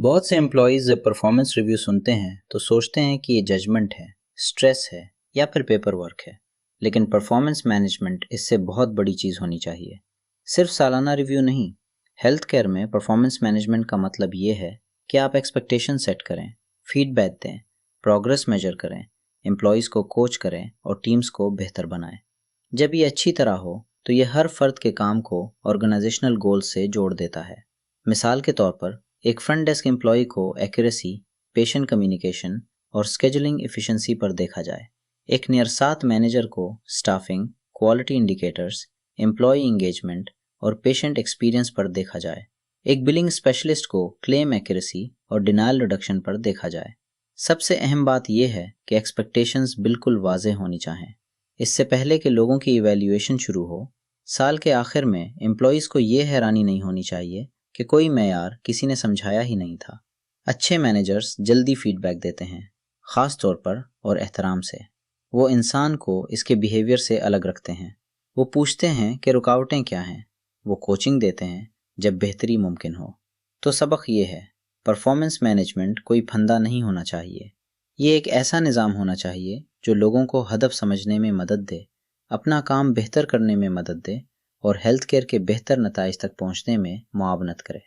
بہت سے امپلائیز جب پرفارمنس ریویو سنتے ہیں تو سوچتے ہیں کہ یہ ججمنٹ ہے، سٹریس ہے یا پھر پیپر ورک ہے، لیکن پرفارمنس مینجمنٹ اس سے بہت بڑی چیز ہونی چاہیے۔ صرف سالانہ ریویو نہیں، ہیلتھ کیئر میں پرفارمنس مینجمنٹ کا مطلب یہ ہے کہ آپ ایکسپیکٹیشن سیٹ کریں، فیڈ بیک دیں، پروگرس میجر کریں، امپلائیز کو کوچ کریں اور ٹیمز کو بہتر بنائیں۔ جب یہ اچھی طرح ہو تو یہ ہر فرد کے کام کو آرگنائزیشنل گولز سے جوڑ دیتا ہے۔ مثال کے طور پر ایک فرنٹ ڈیسک امپلائی کو ایکوریسی، پیشنٹ کمیونیکیشن اور اسکیجولنگ ایفیشنسی پر دیکھا جائے۔ ایک نیر 7 مینیجر کو staffing, quality indicators, employee engagement اور پیشنٹ ایکسپیرینس پر دیکھا جائے۔ ایک بلنگ اسپیشلسٹ کو کلیم ایکوریسی اور ڈینائل ریڈکشن پر دیکھا جائے۔ سب سے اہم بات یہ ہے کہ ایکسپیکٹیشنز بالکل واضح ہونی چاہئیں۔ اس سے پہلے کہ لوگوں کی ایویلیویشن شروع ہو، سال کے آخر میں امپلائیز کو یہ حیرانی نہیں ہونی چاہیے کہ کوئی معیار کسی نے سمجھایا ہی نہیں تھا۔ اچھے مینیجرز جلدی فیڈ بیک دیتے ہیں، خاص طور پر اور احترام سے۔ وہ انسان کو اس کے بیہیویئر سے الگ رکھتے ہیں۔ وہ پوچھتے ہیں کہ رکاوٹیں کیا ہیں، وہ کوچنگ دیتے ہیں جب بہتری ممکن ہو۔ تو سبق یہ ہے، پرفارمنس مینجمنٹ کوئی پھندا نہیں ہونا چاہیے۔ یہ ایک ایسا نظام ہونا چاہیے جو لوگوں کو ہدف سمجھنے میں مدد دے، اپنا کام بہتر کرنے میں مدد دے اور ہیلتھ کیئر کے بہتر نتائج تک پہنچنے میں معاونت کرے۔